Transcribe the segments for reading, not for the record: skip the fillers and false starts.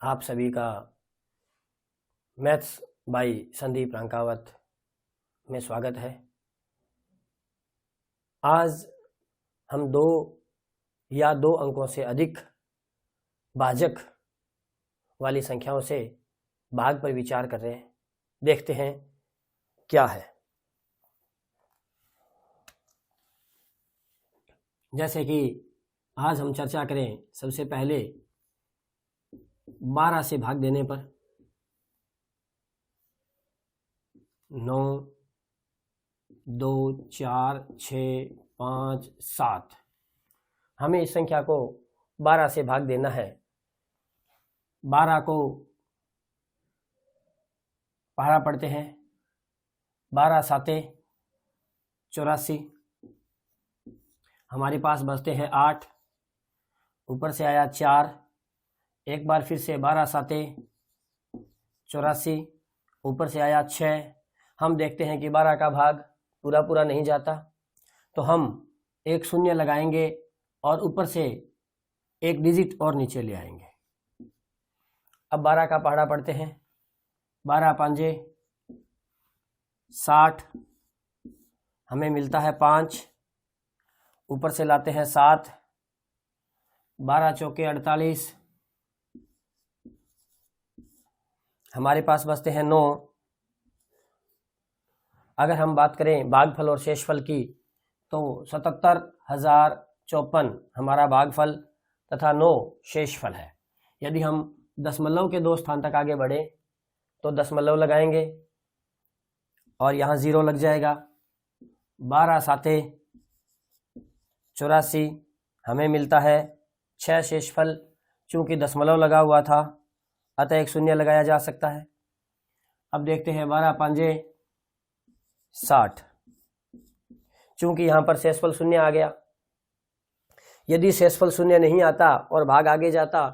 आप सभी का मैथ्स बाय संदीप रांकावत में स्वागत है। आज हम दो अंकों से अधिक भाजक वाली संख्याओं से भाग पर विचार कर रहे हैं। देखते हैं क्या है। जैसे कि आज हम चर्चा करें सबसे पहले 12 से भाग देने पर। 9, 2, 4, 6, 5, 7 हमें इस संख्या को 12 से भाग देना है। 12 को पहाड़ा पढ़ते हैं। 12 साते 84। हमारे पास बचते हैं 8, ऊपर से आया 4। एक बार फिर से 12 साते 84, ऊपर से आया 6। हम देखते हैं कि 12 का भाग पूरा नहीं जाता, तो हम एक शून्य लगाएंगे और ऊपर से एक डिजिट और नीचे ले आएंगे। अब 12 का पहाड़ा पढ़ते हैं। 12 पांजे 60, हमें मिलता है 5, ऊपर से लाते हैं 7। 12 चौके 48, हमारे पास बचते हैं 9। अगर हम बात करें भागफल और शेषफल की, तो 77,054 हमारा भागफल तथा 9 शेषफल है। यदि हम दशमलव के 2 स्थान तक आगे बढ़े तो दशमलव लगाएंगे और यहाँ 0 लग जाएगा। 12 साते 84, हमें मिलता है 6 शेषफल। चूंकि दशमलव लगा हुआ था अतः एक शून्य लगाया जा सकता है। अब देखते हैं 12 पांजे 60, चूंकि यहाँ पर शेषफल शून्य आ गया। यदि शेषफल शून्य नहीं आता और भाग आगे जाता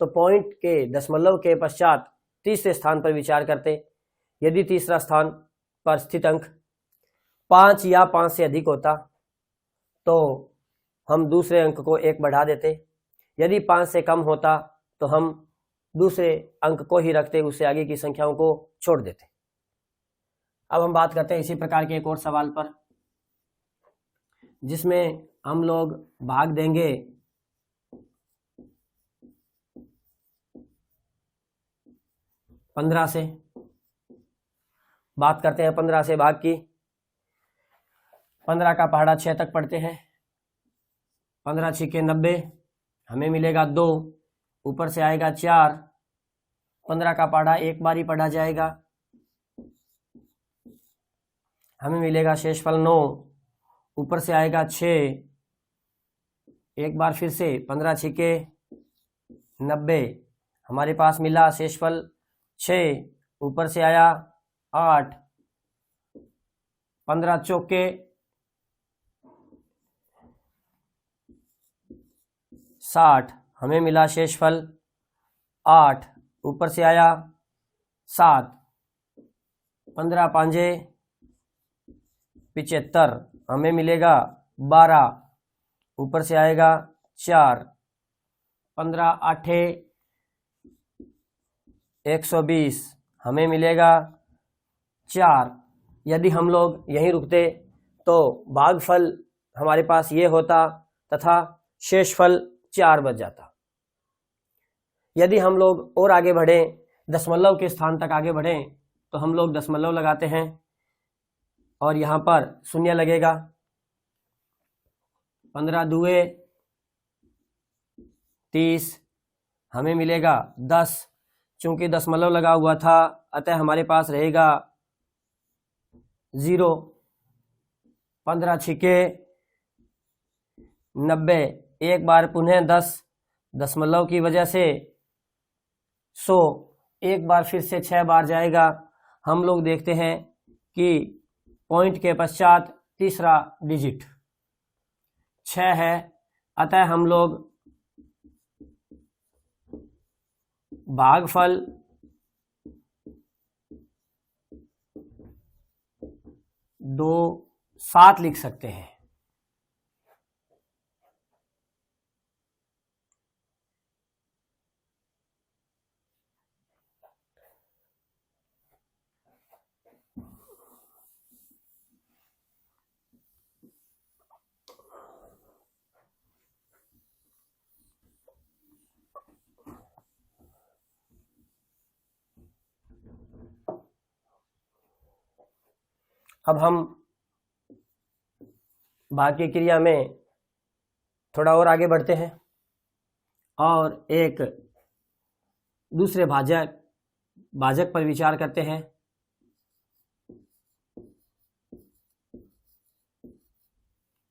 तो पॉइंट के दशमलव के पश्चात तीसरे स्थान पर विचार करते। यदि तीसरा स्थान पर स्थित अंक 5 या 5 से अधिक होता तो हम दूसरे अंक को 1 बढ़ा देते। यदि 5 से कम होता तो हम दूसरे अंक को ही रखते, उससे आगे की संख्याओं को छोड़ देते। अब हम बात करते हैं इसी प्रकार के एक और सवाल पर, जिसमें हम लोग भाग देंगे 15 से। बात करते हैं 15 से भाग की। 15 का पहाड़ा 6 तक पढ़ते हैं। 15 छिके 90, हमें मिलेगा 2, ऊपर से आएगा 4। 15 का पहाड़ा एक बार ही पढ़ा जाएगा, हमें मिलेगा शेषफल 9, ऊपर से आएगा 6। एक बार फिर से 15 छिके 90, हमारे पास मिला शेषफल 6, ऊपर से आया 8। 15 चौके 60, हमें मिला शेषफल 8, ऊपर से आया 7। 15 पांजे 75, हमें मिलेगा 12, ऊपर से आएगा 4। 15 आठे 120, हमें मिलेगा 4। यदि हम लोग यहीं रुकते तो भागफल हमारे पास ये होता तथा शेषफल 4 बच जाता। यदि हम लोग और आगे बढ़ें, दशमलव के स्थान तक आगे बढ़ें, तो हम लोग दशमलव लगाते हैं और यहाँ पर शून्य लगेगा। 15 दुए 30, हमें मिलेगा 10। चूंकि दशमलव लगा हुआ था अतः हमारे पास रहेगा 0। 15 छिके 90, एक बार पुनः 10, दशमलव की वजह से 100, एक बार फिर से 6 बार जाएगा। हम लोग देखते हैं कि पॉइंट के पश्चात तीसरा डिजिट 6 है, अतः हम लोग भागफल 2 7 लिख सकते हैं। अब हम भाग की क्रिया में थोड़ा और आगे बढ़ते हैं और एक दूसरे भाजक पर विचार करते हैं।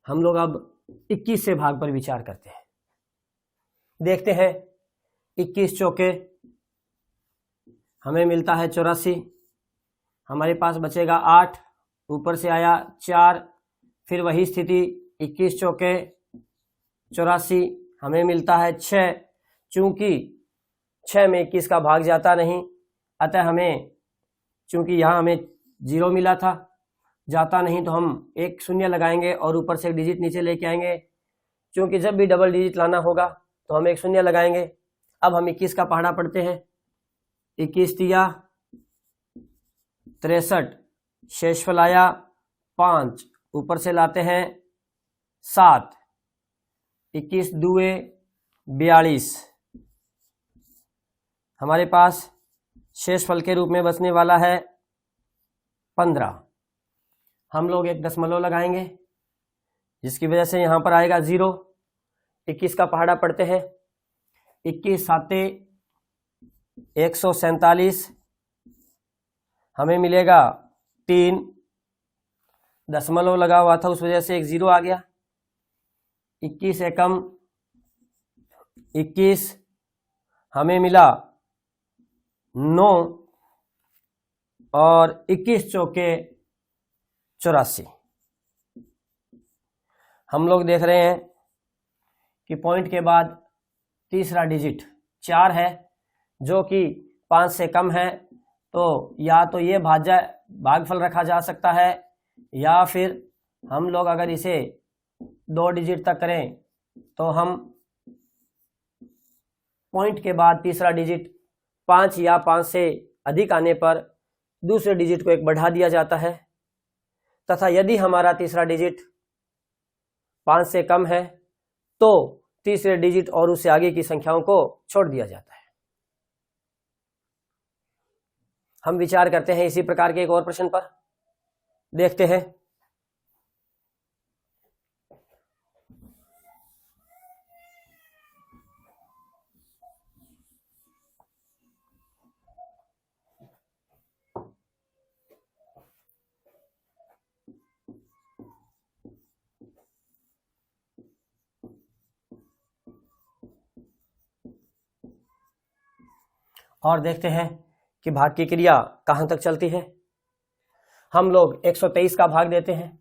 हम लोग अब 21 से भाग पर विचार करते हैं। देखते हैं 21 चौके हमें मिलता है 84। हमारे पास बचेगा 8, ऊपर से आया 4, फिर वही स्थिति 21 चौके 84, हमें मिलता है 6। चूंकि 6 में 21 का भाग जाता नहीं, अतः हमें चूंकि यहाँ हमें 0 मिला था, जाता नहीं, तो हम एक शून्य लगाएंगे और ऊपर से एक डिजिट नीचे लेके आएंगे। क्योंकि जब भी डबल डिजिट लाना होगा तो हम एक शून्य लगाएंगे। अब हम 21 का पहाड़ा पढ़ते हैं। 21 तिया 63, शेषफल आया 5, ऊपर से लाते हैं 7, 21 दुए 42, हमारे पास शेषफल के रूप में बचने वाला है 15। हम लोग एक दशमलव लगाएंगे जिसकी वजह से यहाँ पर आएगा 0। 21 का पहाड़ा पढ़ते हैं। 21 साते 147, हमें मिलेगा 3, दशमलव लगा हुआ था उस वजह से एक 0 आ गया। 21 एकम 21, हमें मिला 9 और 21 चौके 84। हम लोग देख रहे हैं कि पॉइंट के बाद तीसरा डिजिट 4 है जो कि 5 से कम है, तो या तो ये भागफल रखा जा सकता है या फिर हम लोग अगर इसे 2 डिजिट तक करें तो हम पॉइंट के बाद तीसरा डिजिट 5 या 5 से अधिक आने पर दूसरे डिजिट को एक बढ़ा दिया जाता है, तथा यदि हमारा तीसरा डिजिट 5 से कम है तो तीसरे डिजिट और उससे आगे की संख्याओं को छोड़ दिया जाता है। हम विचार करते हैं इसी प्रकार के एक और प्रश्न पर। देखते हैं। और देखते हैं कि भाग की क्रिया कहाँ तक चलती है। हम लोग 123 का भाग देते हैं।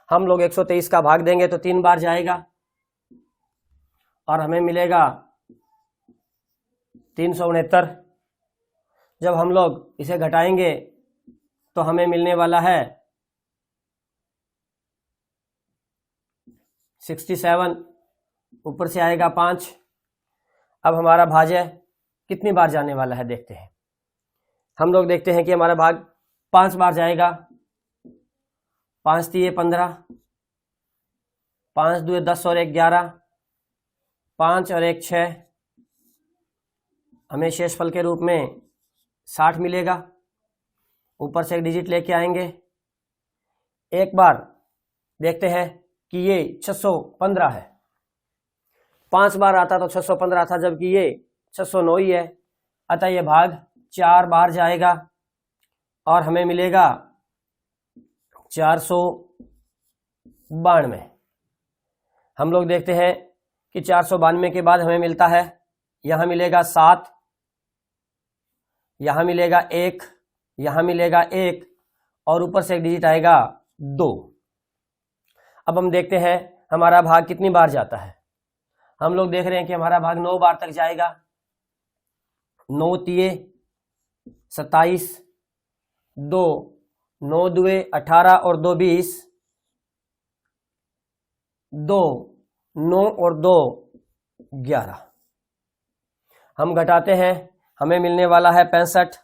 हम लोग 123 का भाग देंगे तो 3 बार जाएगा और हमें मिलेगा 369। जब हम लोग इसे घटाएंगे तो हमें मिलने वाला है 67, ऊपर से आएगा 5। अब हमारा भाज्य कितनी बार जाने वाला है देखते हैं। हम लोग देखते हैं कि हमारा भाग 5 बार जाएगा। 5 तिये 15, 5 दुए 10 और 1 11, 5 और 1 6, हमें शेषफल के रूप में 60 मिलेगा। ऊपर से एक डिजिट लेके आएंगे। एक बार देखते हैं कि ये 615 है। 5 बार आता तो 615 था, जबकि ये 609 ही है, अतः ये भाग 4 बार जाएगा और हमें मिलेगा 492। हम लोग देखते हैं कि 492 के बाद हमें मिलता है, यहाँ मिलेगा 7, यहाँ मिलेगा 1, यहाँ मिलेगा 1 और ऊपर से एक डिजिट आएगा 2। अब हम देखते हैं हमारा भाग कितनी बार जाता है। हम लोग देख रहे हैं कि हमारा भाग 9 बार तक जाएगा। 9 तिये 27, 2 9 दुए 18 और 2 20, 2 9 और 2 11। हम घटाते हैं, हमें मिलने वाला है 65,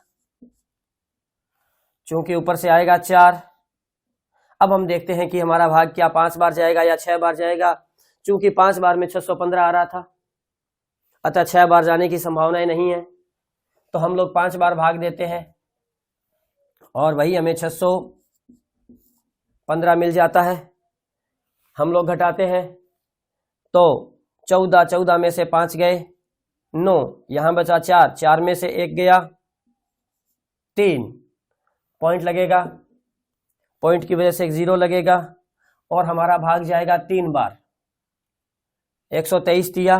चूंकि ऊपर से आएगा 4। अब हम देखते हैं कि हमारा भाग क्या 5 बार जाएगा या 6 बार जाएगा। चूंकि 5 बार में 615 आ रहा था, अतः 6 बार जाने की संभावनाएं नहीं है, तो हम लोग 5 बार भाग देते हैं और वही हमें 615 15 मिल जाता है। हम लोग घटाते हैं तो 14 में से 5 गए 9, यहाँ बचा 4 में से 1 गया 3, पॉइंट लगेगा, पॉइंट की वजह से एक 0 लगेगा और हमारा भाग जाएगा 3 बार। 123 दिया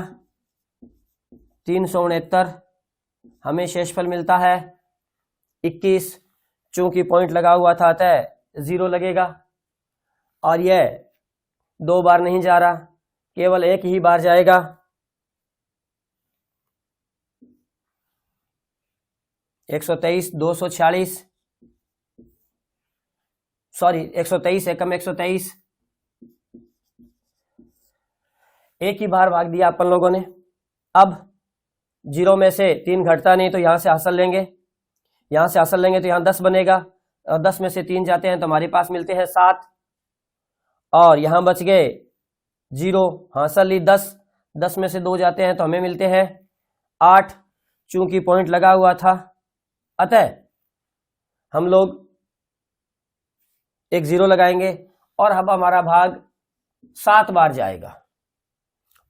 369, हमें शेषफल मिलता है 21। चूंकि पॉइंट लगा हुआ था अतः 0 लगेगा और यह 2 बार नहीं जा रहा, केवल एक ही बार जाएगा। एक 123 एकम 123, एक ही बार भाग दिया अपन लोगों ने। अब 0 में से 3 घटता नहीं तो यहां से हासिल लेंगे, यहां से हासिल लेंगे तो यहां 10 बनेगा और 10 में से 3 जाते हैं तो हमारे पास मिलते हैं 7 और यहां बच गए 0, हासिल ली 10 में से 2 जाते हैं तो हमें मिलते हैं 8। चूंकि पॉइंट लगा हुआ था अतः हम लोग एक 0 लगाएंगे और अब हमारा भाग 7 बार जाएगा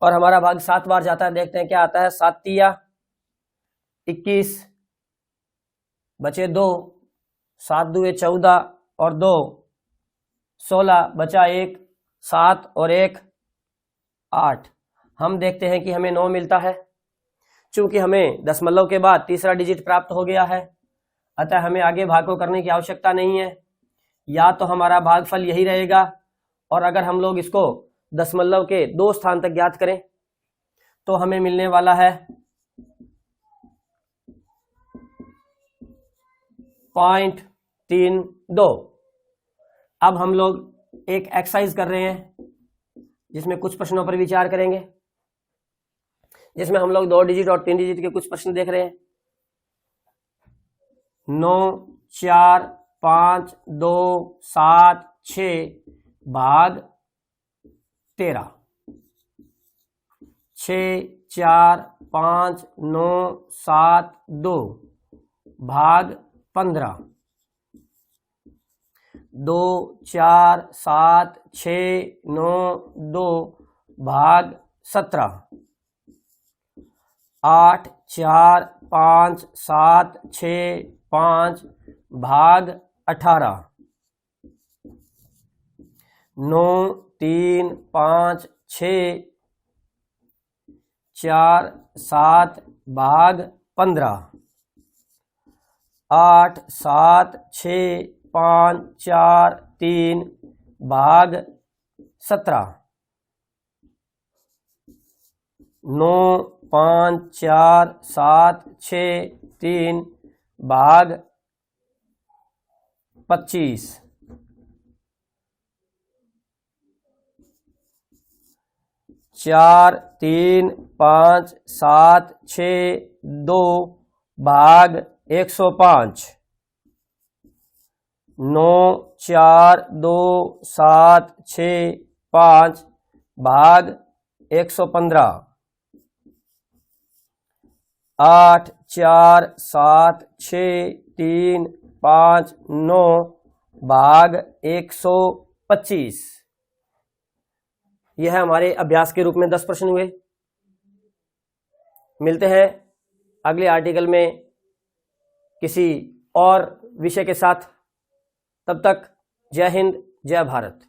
और हमारा भाग 7 बार जाता है। देखते हैं क्या आता है। 7 तिया 21, बचे 2, 7 दुए 14 और 2 16, बचा 1, 7 और 1 8। हम देखते हैं कि हमें 9 मिलता है। चूंकि हमें दशमलव के बाद तीसरा डिजिट प्राप्त हो गया है अतः हमें आगे भाग को करने की आवश्यकता नहीं है, या तो हमारा भागफल यही रहेगा और अगर हम लोग इसको दशमलव के 2 स्थान तक ज्ञात करें तो हमें मिलने वाला है 0.32। अब हम लोग एक एक्सरसाइज कर रहे हैं जिसमें कुछ प्रश्नों पर विचार करेंगे, जिसमें हम लोग 2 डिजिट और 3 डिजिट के कुछ प्रश्न देख रहे हैं। 9 4 5 2 7 6 भाग 13, 6 4 5 9 7 2 भाग 15, 2 4 7 6 9 2 भाग 17, 8 4 5 7 6 5 भाग 18, 9 3 5 6 4 7 भाग 15, 8 7 6 5 4 3 भाग 17, 9 5 4 7 6 3 भाग 25, 4 3 5 7 6 2 भाग 105, 9 4 2 7 6 5 भाग 115, 8 4 7 6 3 5 9 भाग 125। यह हमारे अभ्यास के रूप में 10 प्रश्न हुए। मिलते हैं अगले आर्टिकल में किसी और विषय के साथ। तब तक जय हिंद, जय भारत।